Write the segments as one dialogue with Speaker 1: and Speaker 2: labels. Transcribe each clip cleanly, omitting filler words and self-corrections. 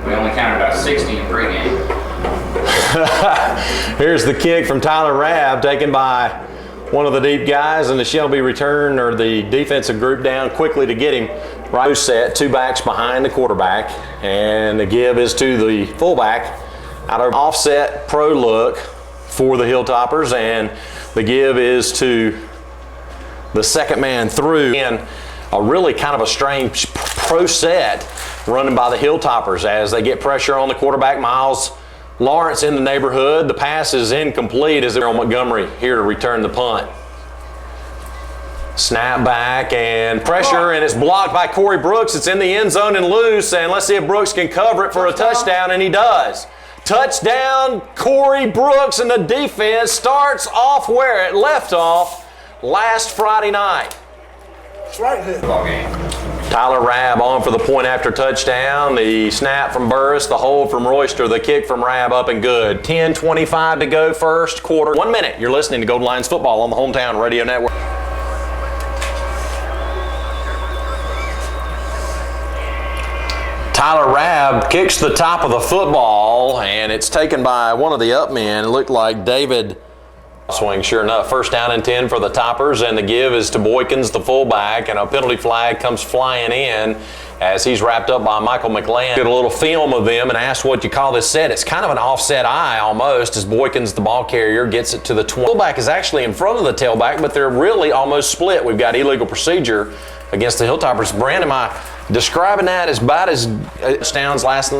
Speaker 1: we only counted about 60 in pregame.
Speaker 2: Here's the kick from Tyler Rabb, taken by one of the deep guys, and the Shelby return, or the defensive group, down quickly to get him. Right set, two backs behind the quarterback, and the give is to the fullback. Out of offset pro look for the Hilltoppers, and the give is to the second man through. And a really kind of a strange pro set running by the Hilltoppers as they get pressure on the quarterback. Miles Lawrence in the neighborhood. The pass is incomplete as Earl Montgomery here to return the punt. Snap back and pressure, and it's blocked by Corey Brooks. It's in the end zone and loose, and let's see if Brooks can cover it for a touchdown, and he does. Touchdown, Corey Brooks, and the defense starts off where it left off last Friday night.
Speaker 3: That's right here.
Speaker 2: Tyler Rabb on for the point after touchdown. The snap from Burris, the hold from Royster, the kick from Rabb up and good. 10:25 to go first quarter. 1 minute. You're listening to Golden Lions football on the Hometown Radio Network. Tyler Rabb kicks the top of the football, and it's taken by one of the up men. It looked like David swing. Sure enough, first down and 10 for the Toppers, and the give is to Boykins, the fullback, and a penalty flag comes flying in as he's wrapped up by Michael McLean. Did a little film of them and asked what you call this set. It's kind of an offset eye almost as Boykins, the ball carrier, gets it to the 20. Fullback is actually in front of the tailback, but they're really almost split. We've got illegal procedure against the Hilltoppers. Brand, am I describing that as bad as touchdowns last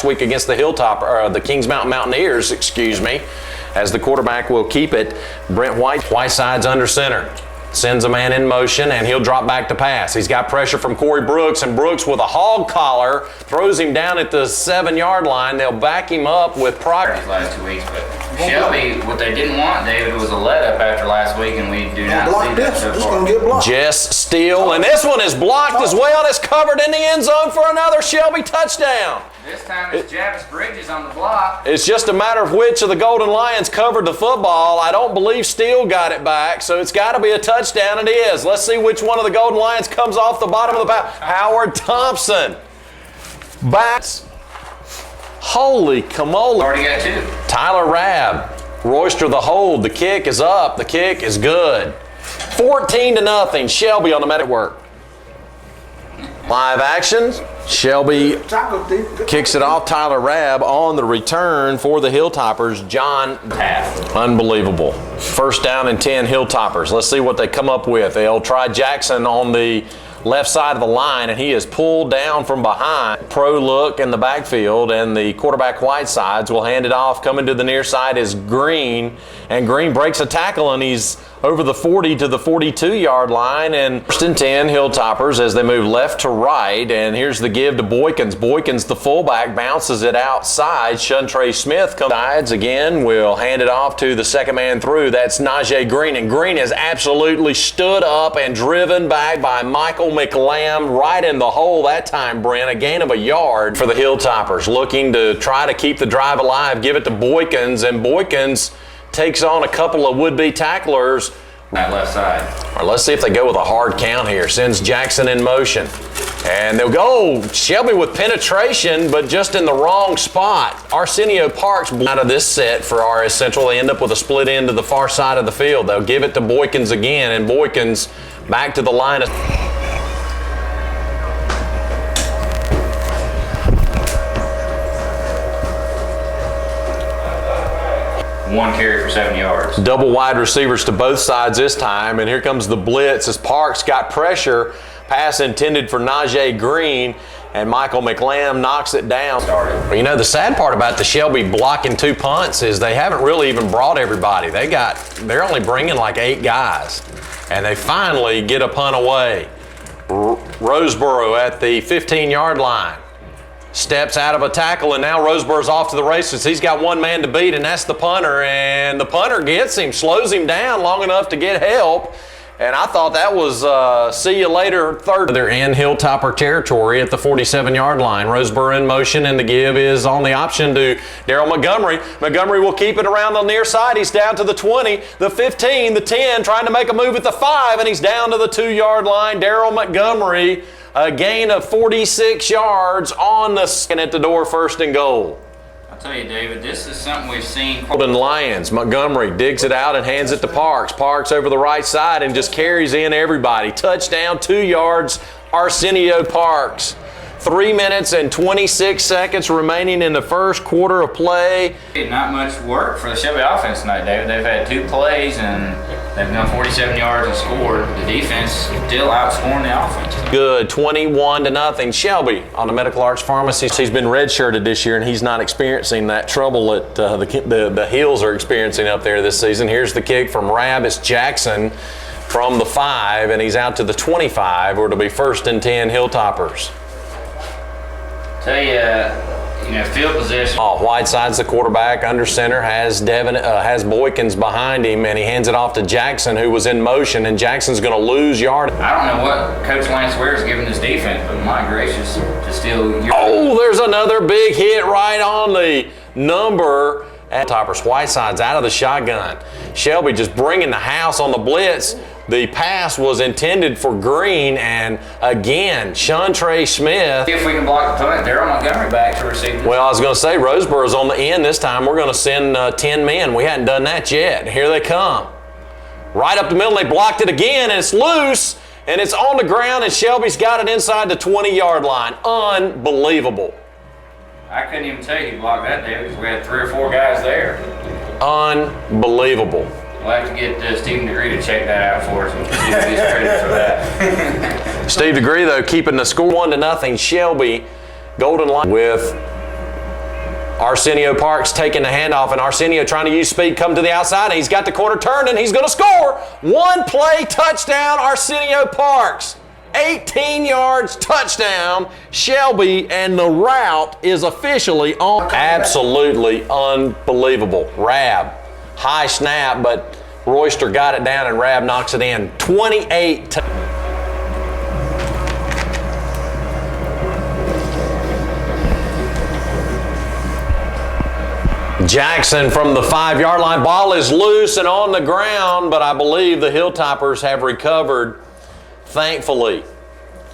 Speaker 2: week against the the Kings Mountain Mountaineers, as the quarterback will keep it. Brent Whiteside's under center. Sends a man in motion, and he'll drop back to pass. He's got pressure from Corey Brooks, and Brooks with a hog collar throws him down at the 7-yard line. They'll back him up with pride.
Speaker 1: These last 2 weeks, but Shelby, what they didn't want, David, was a let-up after last week, and we do not see that so far.
Speaker 2: Jess Steele, and this one is blocked as well. It's covered in the end zone for another Shelby touchdown.
Speaker 1: This time it's Javis Bridges on the block.
Speaker 2: It's just a matter of which of the Golden Lions covered the football. I don't believe Steele got it back, so it's got to be a touchdown. It is. Let's see which one of the Golden Lions comes off the bottom of the path. Howard Thompson. Backs. Holy camola.
Speaker 1: Already got two.
Speaker 2: Tyler Rabb. Royster the hold. The kick is up. The kick is good. 14-0. Shelby on the network. Live action. Shelby kicks it off. Tyler Rabb on the return for the Hilltoppers. John Taft. Unbelievable. First down and 10 Hilltoppers. Let's see what they come up with. They'll try Jackson on the left side of the line, and he is pulled down from behind. Pro look in the backfield, and the quarterback Whitesides will hand it off. Coming to the near side is Green, and Green breaks a tackle, and he's over the 40 to the 42-yard line. And first and 10 Hilltoppers as they move left to right, and here's the give to Boykins. Boykins, the fullback, bounces it outside. Shuntrey Smith comes sides again. Will hand it off to the second man through. That's Najee Green, and Green is absolutely stood up and driven back by Michael McLam right in the hole that time, Brent. A gain of a yard for the Hilltoppers, looking to try to keep the drive alive. Give it to Boykins, and Boykins takes on a couple of would-be tacklers.
Speaker 1: That left side.
Speaker 2: Or let's see if they go with a hard count here. Sends Jackson in motion. And they'll go Shelby with penetration, but just in the wrong spot. Arsenio Parks out of this set for R-S Central. They end up with a split end to the far side of the field. They'll give it to Boykins again, and Boykins back to the line of...
Speaker 1: One carry for 7 yards.
Speaker 2: Double wide receivers to both sides this time, and here comes the blitz as Parks got pressure. Pass intended for Najee Green, and Michael McLam knocks it down. Well, you know, the sad part about the Shelby blocking 2 punts is they haven't really even brought everybody. They're only bringing like 8 guys, and they finally get a punt away. Roseboro at the 15-yard line. Steps out of a tackle, and now Roseborough's off to the races. He's got one man to beat, and that's the punter. And the punter gets him, slows him down long enough to get help. And I thought that was see you later third. They're in Hilltopper territory at the 47-yard line. Roseboro in motion, and the give is on the option to Daryl Montgomery. Montgomery will keep it around the near side. He's down to the 20, the 15, the 10, trying to make a move at the 5, and he's down to the 2-yard line. Daryl Montgomery, a gain of 46 yards on the second at the door, 1st and goal.
Speaker 1: I'll tell you, David, this is something we've seen.
Speaker 2: Golden Lions. Montgomery digs it out and hands it to Parks. Parks over the right side and just carries in everybody. Touchdown, 2 yards, Arsenio Parks. 3 minutes and 26 seconds remaining in the first quarter of play.
Speaker 1: Not much work for the Shelby offense tonight, David. They've had 2 plays and they've done 47 yards and scored. The defense still outscoring the offense.
Speaker 2: Good, 21-0. Shelby on the Medical Arts Pharmacy. He's been redshirted this year, and he's not experiencing that trouble that the Hills are experiencing up there this season. Here's the kick from Rab. It's Jackson from the 5, and he's out to the 25, where it'll be 1st and 10 Hilltoppers.
Speaker 1: Tell you, field position.
Speaker 2: Whiteside's the quarterback, under center, has Boykins behind him, and he hands it off to Jackson, who was in motion, and Jackson's going to lose yard.
Speaker 1: I don't know what Coach Lance Ware is giving this defense, but my gracious, to steal your...
Speaker 2: Oh, there's another big hit right on the number. Toppers. Whiteside's out of the shotgun. Shelby just bringing the house on the blitz. The pass was intended for Green, and again, Shuntrey Smith.
Speaker 1: See if we can block the punt. Daryl Montgomery back to receive.
Speaker 2: Well, I was going to say, Roseboro's on the end this time. We're going to send 10 men. We hadn't done that yet. Here they come. Right up the middle, they blocked it again, and it's loose, and it's on the ground, and Shelby's got it inside the 20-yard line. Unbelievable.
Speaker 1: I couldn't even tell you who blocked that, David, because we had 3 or 4 guys there.
Speaker 2: Unbelievable.
Speaker 1: We'll have to get Stephen Degree to check that out for us and give his credit for that.
Speaker 2: Steve Degree, though, keeping the score 1-0. Shelby Golden Lions with Arsenio Parks taking the handoff, and Arsenio trying to use speed, come to the outside, and he's got the corner turned, and he's going to score. 1 play touchdown, Arsenio Parks. 18 yards, touchdown, Shelby, and the route is officially on. Absolutely unbelievable. Rab, high snap, but Royster got it down and Rab knocks it in. 28. Jackson from the 5-yard line. Ball is loose and on the ground, but I believe the Hilltoppers have recovered. Thankfully.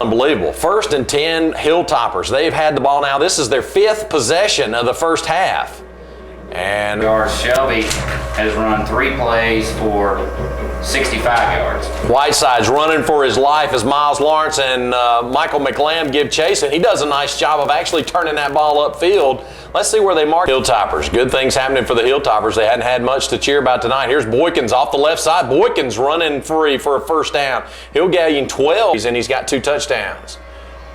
Speaker 2: Unbelievable. 1st and 10 Hilltoppers. They've had the ball now. This is their 5th possession of the first half. And
Speaker 1: Shelby has run 3 plays for 65 yards.
Speaker 2: Whiteside's running for his life as Miles Lawrence and Michael McLam give chase, and he does a nice job of actually turning that ball upfield. Let's see where they mark Hilltoppers. Good things happening for the Hilltoppers. They hadn't had much to cheer about tonight. Here's Boykins off the left side. Boykins running free for a 1st down. He'll gain 12, and he's got 2 touchdowns.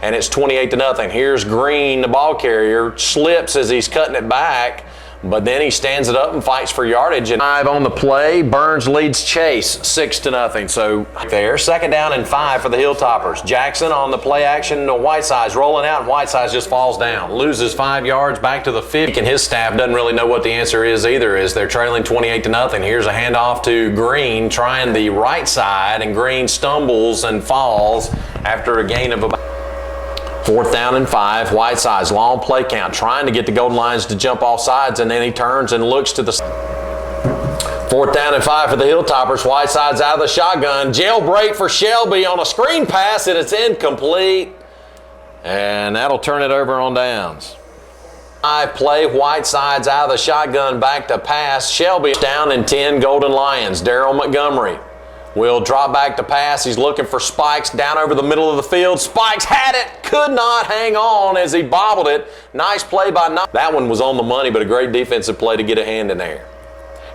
Speaker 2: And it's 28-0. Here's Green, the ball carrier, slips as he's cutting it back. But then he stands it up and fights for yardage. And 5 on the play. Burns leads Chase 6-0. So there, 2nd down and 5 for the Hilltoppers. Jackson on the play action. Whiteside's rolling out, and Whiteside just falls down. Loses 5 yards back to the 50. And his staff doesn't really know what the answer is either, as they're trailing 28-0. Here's a handoff to Green, trying the right side, and Green stumbles and falls after a gain of about 4th down and 5. Whiteside's long play count, trying to get the Golden Lions to jump off sides, and then he turns and looks to the 4th down and 5 for the Hilltoppers. Whiteside's out of the shotgun. Jailbreak for Shelby on a screen pass, and it's incomplete. And that'll turn it over on downs. 5 play, Whiteside's out of the shotgun, back to pass. Shelby down and 10 Golden Lions. Daryl Montgomery will drop back to pass. He's looking for Spikes down over the middle of the field. Spikes had it, could not hang on as he bobbled it. Nice play by Knox. That one was on the money, but a great defensive play to get a hand in there.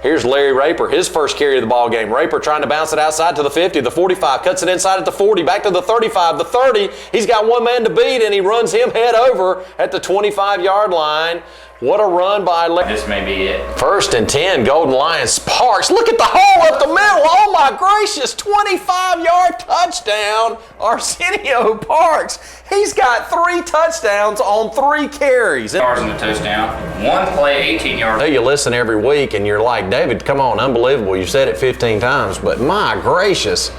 Speaker 2: Here's Larry Raper, his first carry of the ball game. Raper trying to bounce it outside to the 50, the 45, cuts it inside at the 40, back to the 35, the 30. He's got 1 man to beat, and he runs him head over at the 25-yard line. What a run by Larry.
Speaker 1: This may be it.
Speaker 2: 1st and 10, Golden Lions. Parks, look at the hole up the middle. Oh my gracious, 25-yard touchdown. Arsenio Parks. He's got 3 touchdowns on 3 carries.
Speaker 1: Yards in the touchdown. One play, 18 yards.
Speaker 2: You listen every week and you're like, David, come on, unbelievable. You said it 15 times, but my gracious.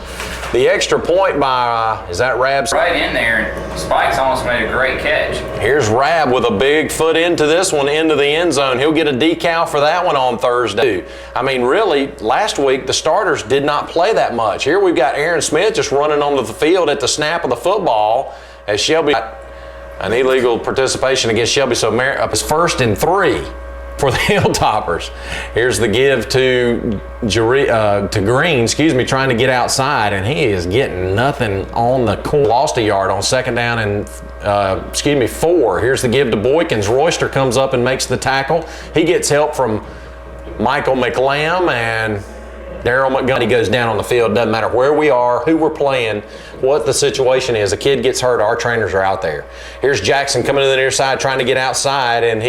Speaker 2: The extra point by, is that Rab's?
Speaker 1: Right in there, and Spike's almost made a great catch.
Speaker 2: Here's Rab with a big foot into this one, into the end zone. He'll get a decal for that one on Thursday. I mean, really, last week the starters did not play that much. Here we've got Aaron Smith just running onto the field at the snap of the football as Shelby got an illegal participation against Shelby. So it's 1st and 3 for the Hilltoppers. Here's the give to Green, trying to get outside, and he is getting nothing on the corner. Lost a yard on 2nd down and 4. Here's the give to Boykins. Royster comes up and makes the tackle. He gets help from Michael McLam, and Daryl Montgomery goes down on the field. Doesn't matter where we are, who we're playing, what the situation is. A kid gets hurt, our trainers are out there. Here's Jackson coming to the near side trying to get outside, and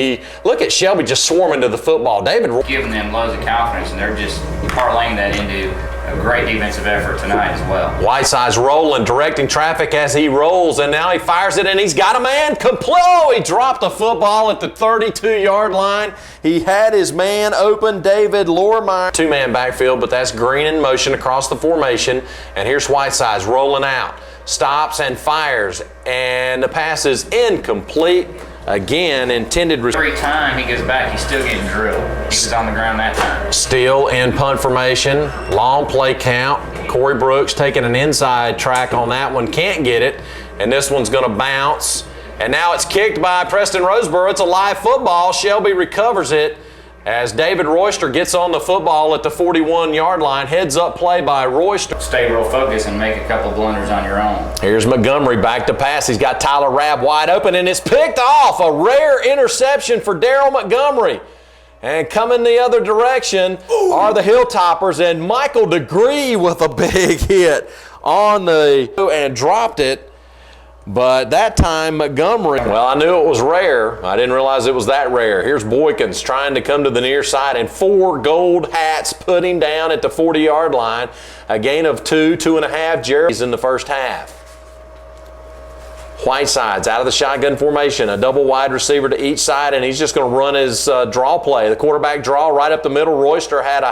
Speaker 2: look at Shelby just swarming to the football. David
Speaker 1: giving them loads of confidence, and they're just parlaying that into a great defensive effort tonight as well.
Speaker 2: Whiteside's rolling, directing traffic as he rolls, and now he fires it, and he's got a man. Oh, he dropped the football at the 32-yard line. He had his man open, David Lormeyer. 2-man backfield, but that's Green in motion across the formation, and here's Whiteside's rolling out. Stops and fires, and the pass is incomplete. Again, intended.
Speaker 1: Every time he goes back, he's still getting drilled. He was on the ground that time.
Speaker 2: Still in punt formation. Long play count. Corey Brooks taking an inside track on that one. Can't get it. And this one's going to bounce. And now it's kicked by Preston Roseboro. It's a live football. Shelby recovers it as David Royster gets on the football at the 41-yard line. Heads up play by Royster.
Speaker 1: Stay real focused and make a couple blunders on your own.
Speaker 2: Here's Montgomery back to pass. He's got Tyler Rabb wide open, and it's picked off. A rare interception for Daryl Montgomery. And coming the other direction are the Hilltoppers, and Michael DeGree with a big hit on and dropped it. But that time, Montgomery, well, I knew it was rare. I didn't realize it was that rare. Here's Boykins trying to come to the near side, and 4 gold hats put him down at the 40-yard line. A gain of 2.5 Jerry's in the first half. Whiteside's out of the shotgun formation, a double wide receiver to each side, and he's just going to run his draw play. The quarterback draw right up the middle. Royster had a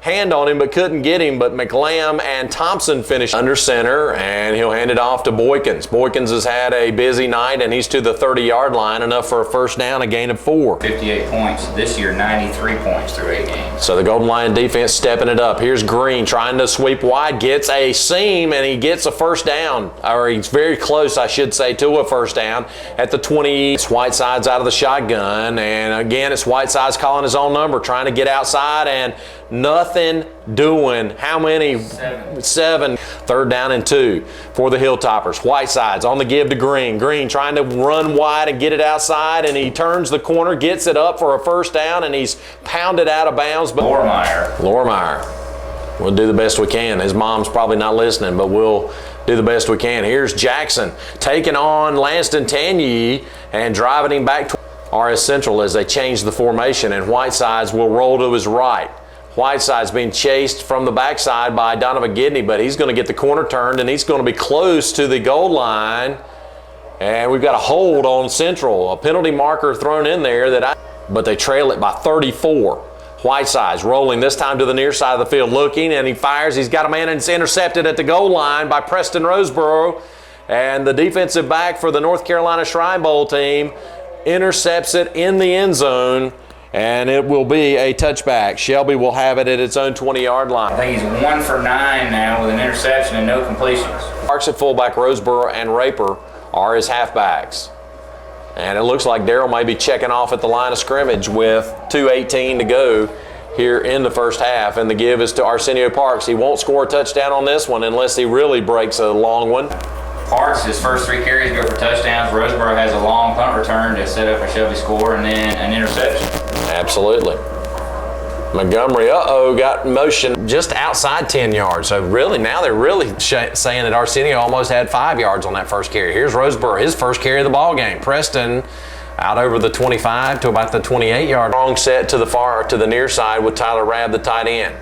Speaker 2: hand on him but couldn't get him, but McLam and Thompson finished under center, and he'll hand it off to Boykins. Boykins has had a busy night, and he's to the 30-yard line, enough for a first down, a gain of 4.
Speaker 1: 58 points. This year, 93 points through 8 games.
Speaker 2: So the Golden Lion defense stepping it up. Here's Green trying to sweep wide, gets a seam, and he gets a first down, or he's very close, I should say, to a first down at the 20. It's Whiteside's out of the shotgun, and again, it's Whiteside's calling his own number, trying to get outside, and nothing doing. How many? 7. 3rd down and 2 for the Hilltoppers. Whiteside's on the give to Green. Green trying to run wide and get it outside, and he turns the corner, gets it up for a first down, and he's pounded out of bounds. But Lormeyer. We'll do the best we can. His mom's probably not listening, but we'll do the best we can. Here's Jackson taking on Lanston Tanyi and driving him back to R-S Central as they change the formation, and Whiteside's will roll to his right. Whiteside's being chased from the backside by Donovan Gidney, but he's going to get the corner turned, and he's going to be close to the goal line. And we've got a hold on Central, a penalty marker thrown in there but they trail it by 34. Whiteside's rolling this time to the near side of the field, looking, and he fires. He's got a man, and it's intercepted at the goal line by Preston Roseboro. And the defensive back for the North Carolina Shrine Bowl team intercepts it in the end zone, and it will be a touchback. Shelby will have it at its own 20-yard line.
Speaker 1: I think he's 1 for 9 now with an interception and no completions.
Speaker 2: Parks at fullback, Roseboro and Raper are his halfbacks. And it looks like Daryl may be checking off at the line of scrimmage with 2:18 to go here in the first half. And the give is to Arsenio Parks. He won't score a touchdown on this one unless he really breaks a long one.
Speaker 1: Parks, his first 3 carries go for touchdowns. Roseboro has a long punt return to set up a Shelby score, and then an interception.
Speaker 2: Absolutely. Montgomery, got motion just outside 10 yards. So really, now they're really saying that Arsenio almost had 5 yards on that first carry. Here's Roseboro, his first carry of the ball game. Preston out over the 25 to about the 28-yard. Long set to the near side with Tyler Rabb, the tight end.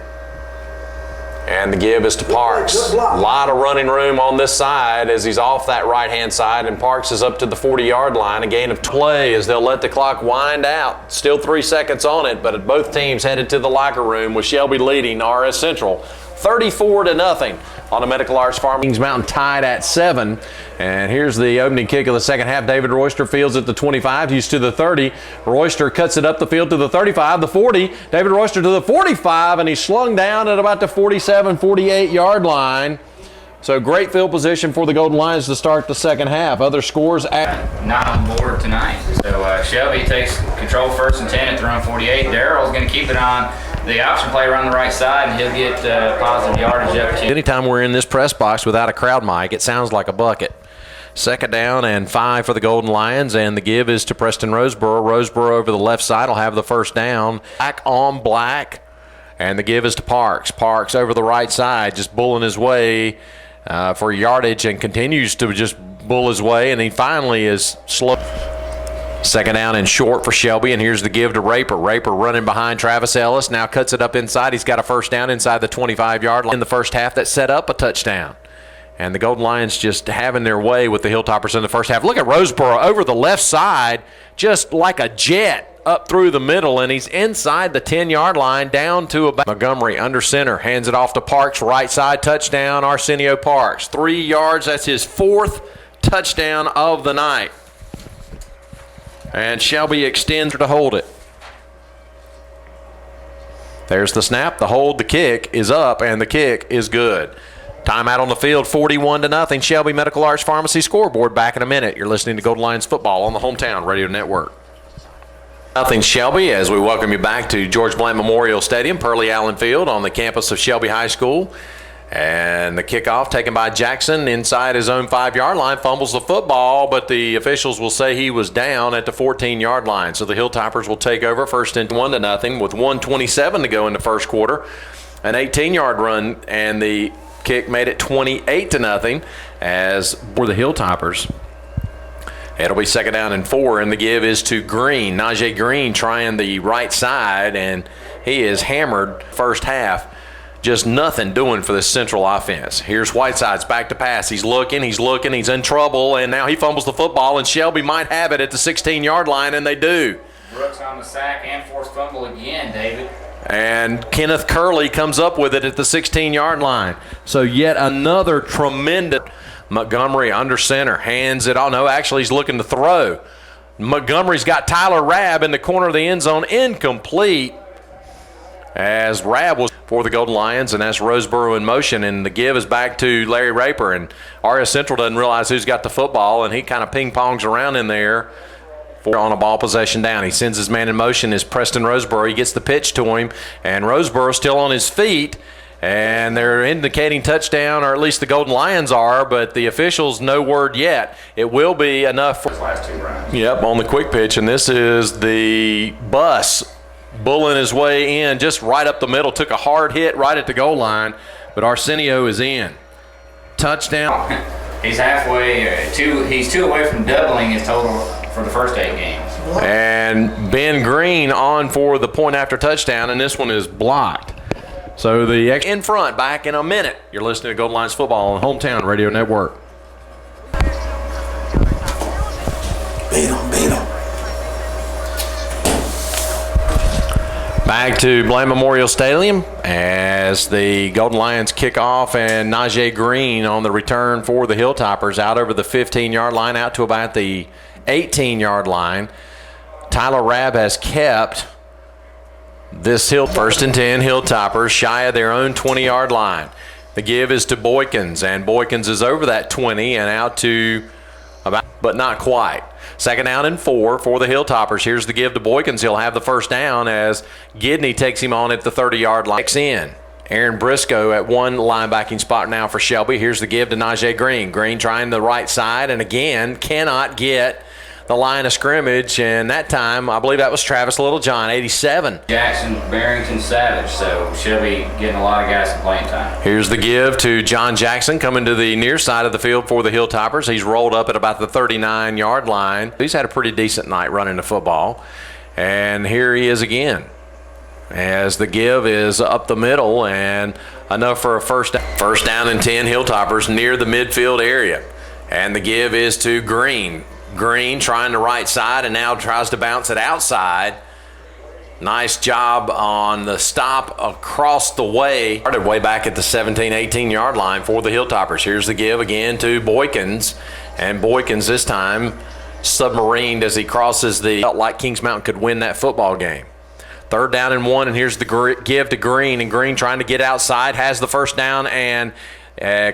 Speaker 2: And the give is to Parks. A lot of running room on this side as he's off that right-hand side, and Parks is up to the 40-yard line. A gain of play as they'll let the clock wind out. Still 3 seconds on it, but both teams headed to the locker room with Shelby leading R-S Central 34-0 on the Medical Arts Farm. Kings Mountain tied at 7. And here's the opening kick of the second half. David Royster fields at the 25. He's to the 30. Royster cuts it up the field to the 35, the 40. David Royster to the 45, and he's slung down at about the 47, 48-yard line. So great field position for the Golden Lions to start the second half. Other scores
Speaker 1: not on board tonight. So Shelby takes control 1st and 10 at the run 48. Darrell's going to keep it on the option play around the right side, and he'll get positive yardage up to.
Speaker 2: Anytime we're in this press box without a crowd mic, it sounds like a bucket. 2nd down and 5 for the Golden Lions, and the give is to Preston Roseboro. Roseboro over the left side will have the first down. Black on black, and the give is to Parks. Parks over the right side, just bulling his way for yardage, and continues to just bull his way, and he finally is slow. 2nd down and short for Shelby, and here's the give to Raper. Raper running behind Travis Ellis, now cuts it up inside. He's got a first down inside the 25-yard line in the first half that set up a touchdown. And the Golden Lions just having their way with the Hilltoppers in the first half. Look at Roseboro over the left side, just like a jet up through the middle, and he's inside the 10-yard line down to about Montgomery under center. Hands it off to Parks, right side, touchdown, Arsenio Parks. 3 yards, that's his 4th touchdown of the night. And Shelby extends to hold it. There's the snap, the hold, the kick is up, and the kick is good. Timeout on the field, 41-0. Shelby Medical Arts Pharmacy scoreboard back in a minute. You're listening to Golden Lions football on the Hometown Radio Network. Nothing Shelby as we welcome you back to George Blanton Memorial Stadium, Pearlie Allen Field on the campus of Shelby High School. And the kickoff taken by Jackson inside his own 5-yard line, fumbles the football, but the officials will say he was down at the 14-yard line. So the Hilltoppers will take over 1st and 1-0 with 1:27 to go in the first quarter. An 18-yard run, and the kick made it 28-0 as for the Hilltoppers. It'll be 2nd down and 4, and the give is to Green. Najee Green trying the right side, and he is hammered first half. Just nothing doing for this Central offense. Here's Whiteside's back to pass. He's looking, he's in trouble, and now he fumbles the football, and Shelby might have it at the 16-yard line, and they do.
Speaker 1: Brooks on the sack and forced fumble again, David.
Speaker 2: And Kenneth Curley comes up with it at the 16-yard line. So yet another tremendous. Montgomery under center, hands it on. No, actually he's looking to throw. Montgomery's got Tyler Rabb in the corner of the end zone, incomplete. As Rabb was for the Golden Lions, and that's Roseboro in motion, and the give is back to Larry Raper, and R-S Central doesn't realize who's got the football, and he kind of ping-pongs around in there on a ball possession down. He sends his man in motion as Preston Roseboro. He gets the pitch to him, and Roseboro still on his feet, and they're indicating touchdown, or at least the Golden Lions are, but the officials, no word yet. It will be enough for
Speaker 1: his last 2 runs.
Speaker 2: Yep, on the quick pitch, and this is the bus bulling his way in just right up the middle. Took a hard hit right at the goal line, but Arsenio is in. Touchdown.
Speaker 1: He's halfway, he's 2 away from doubling his total for the first 8 games.
Speaker 2: And Ben Green on for the point after touchdown, and this one is blocked. So the in front, back in a minute. You're listening to Golden Lions football on Hometown Radio Network. Beat him. Back to Blanton Memorial Stadium as the Golden Lions kick off, and Najee Green on the return for the Hilltoppers out over the 15-yard line out to about the 18-yard line. Tyler Rabb has kept this 1st and 10 Hilltoppers shy of their own 20-yard line. The give is to Boykins, and Boykins is over that 20 and out to about, but not quite. 2nd down and 4 for the Hilltoppers. Here's the give to Boykins. He'll have the first down as Gidney takes him on at the 30-yard line. In. Aaron Briscoe at one linebacking spot now for Shelby. Here's the give to Najee Green. Green trying the right side, and again cannot get the line of scrimmage, and that time I believe that was Travis Littlejohn, 87.
Speaker 1: Jackson, Barrington, Savage, so she'll be getting a lot of guys some playing time.
Speaker 2: Here's the give to John Jackson coming to the near side of the field for the Hilltoppers. He's rolled up at about the 39-yard line. He's had a pretty decent night running the football, and here he is again. as the give is up the middle and enough for a first down. First down and 10, Hilltoppers near the midfield area. And the give is to Green. Green trying the right side and now tries to bounce it outside. Nice job on the stop across the way. Started way back at the 17, 18-yard line for the Hilltoppers. Here's the give again to Boykins. And Boykins this time submarined as he crosses the, felt like Kings Mountain could win that football game. Third down and 1, and here's the give to Green. And Green trying to get outside, has the first down, and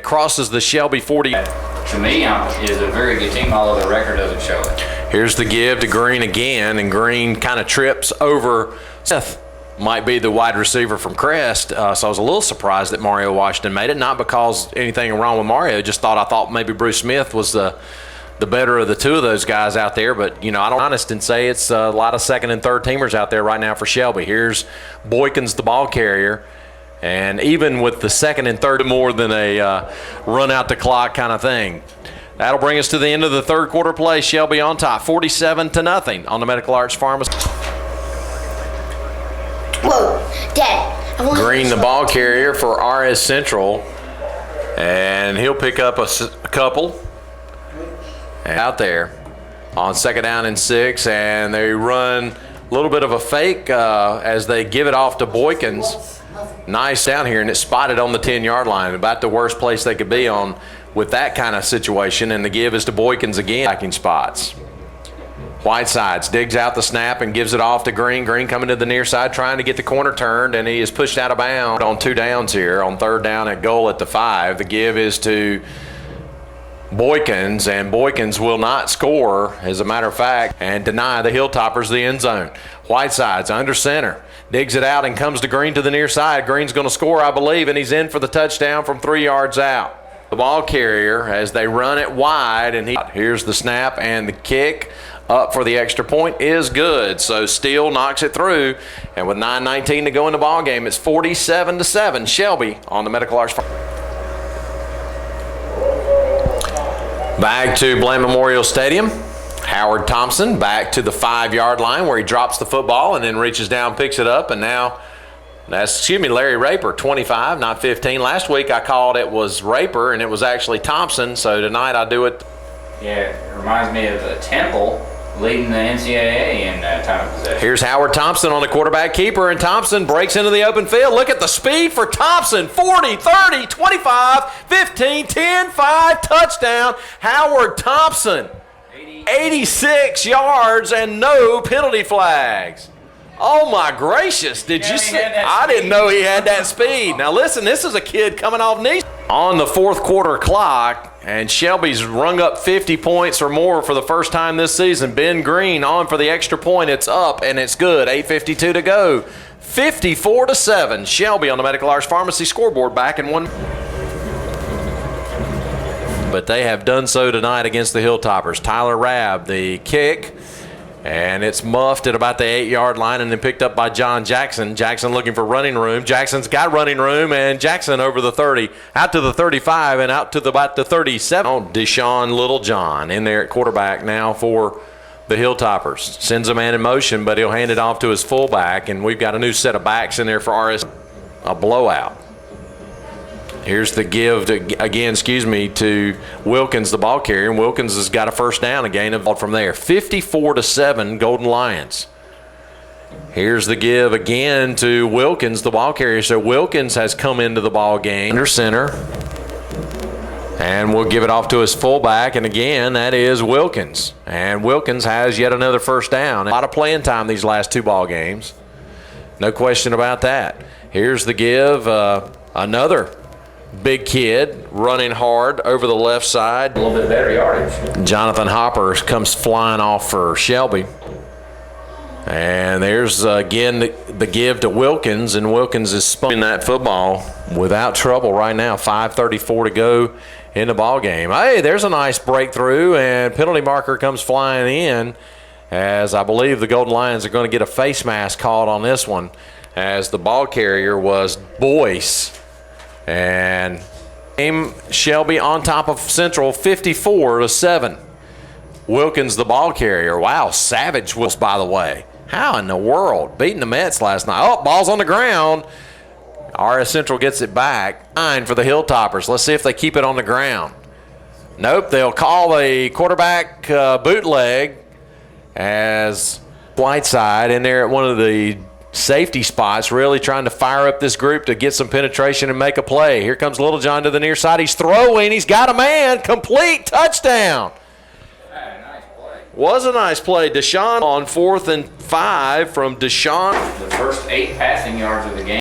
Speaker 2: crosses the Shelby 40.
Speaker 1: To me, is a very good team, although the record doesn't show it.
Speaker 2: Here's the give to Green again, and Green kind of trips over Smith. Might be the wide receiver from Crest, so I was a little surprised that Mario Washington made it. Not because anything wrong with Mario, just I thought maybe Bruce Smith was the better of the two of those guys out there. But, you know, I don't honest and say it's a lot of second and third teamers out there right now for Shelby. Here's Boykins, the ball carrier. And even with the second and third, more than a run out the clock kind of thing. That'll bring us to the end of the third quarter play. Shelby on top, 47-0 on the Medical Arts Pharmacy.
Speaker 3: Whoa, Dad.
Speaker 2: Green, the ball carrier for R-S Central. And he'll pick up a couple out there on second down and 6. And they run a little bit of a fake as they give it off to Boykins. Nice down here, and it's spotted on the 10-yard line. About the worst place they could be on with that kind of situation. And the give is to Boykins again. Backing spots. Whitesides digs out the snap and gives it off to Green. Green coming to the near side, trying to get the corner turned, and he is pushed out of bounds on 2 downs here. On third down at goal at the 5. The give is to Boykins, and Boykins will not score, as a matter of fact, and deny the Hilltoppers the end zone. Whitesides under center. Digs it out and comes to Green to the near side. Green's going to score, I believe, and he's in for the touchdown from 3 yards out. The ball carrier as they run it wide, and here's the snap and the kick up for the extra point is good. So Steele knocks it through, and with 9:19 to go in the ball game, it's 47-7. Shelby on the Medical Arts. Back to Blanton Memorial Stadium. Howard Thompson back to the 5-yard line where he drops the football and then reaches down, picks it up, and now that's, Larry Raper, 25, not 15. Last week I called it was Raper, and it was actually Thompson, so tonight I do it.
Speaker 1: Yeah, it reminds me of Temple leading the NCAA in time of possession.
Speaker 2: Here's Howard Thompson on the quarterback keeper, and Thompson breaks into the open field. Look at the speed for Thompson. 40, 30, 25, 15, 10, 5, touchdown. Howard Thompson, 86 yards and no penalty flags. Oh my gracious, did you see? I didn't know he had that speed. Now listen, this is a kid coming off knees. On the fourth quarter clock, and Shelby's rung up 50 points or more for the first time this season. Ben Green on for the extra point. It's up and it's good. 8:52 to go. 54-7. Shelby on the Medical Arts Pharmacy scoreboard back in one. But they have done so tonight against the Hilltoppers. Tyler Rabb, the kick. And it's muffed at about the 8-yard line and then picked up by John Jackson. Jackson looking for running room. Jackson's got running room, and Jackson over the 30, out to the 35, and out to about the 37. Oh, Deshaun Littlejohn in there at quarterback now for the Hilltoppers. Sends a man in motion, but he'll hand it off to his fullback, and we've got a new set of backs in there for R-S. A blowout. Here's the give to Wilkins, the ball carrier, and Wilkins has got a first down, a gain of from there. 54-7, Golden Lions. Here's the give again to Wilkins, the ball carrier. So Wilkins has come into the ball game under center, and we'll give it off to his fullback, and again, that is Wilkins. And Wilkins has yet another first down. A lot of playing time these last 2 ball games. No question about that. Here's the give, another big kid running hard over the left side.
Speaker 1: A little bit better yardage.
Speaker 2: Jonathan Hopper comes flying off for Shelby. And there's again the give to Wilkins, and Wilkins is spinning that football without trouble right now. 5:34 to go in the ball game. Hey, there's a nice breakthrough, and penalty marker comes flying in, as I believe the Golden Lions are going to get a face mask called on this one, as the ball carrier was Boyce. And Shelby on top of Central, 54-7. Wilkins, the ball carrier. Wow, Savage was, by the way. How in the world? Beating the Mets last night. Oh, ball's on the ground. R-S Central gets it back. 9 for the Hilltoppers. Let's see if they keep it on the ground. Nope, they'll call a quarterback bootleg as Whiteside in there at one of the safety spots, really trying to fire up this group to get some penetration and make a play. Here comes Littlejohn to the near side. He's throwing. He's got a man. Complete touchdown.
Speaker 1: Nice play.
Speaker 2: Was a nice play. Deshaun on 4th and 5 from Deshaun.
Speaker 1: The first 8 passing yards of the game.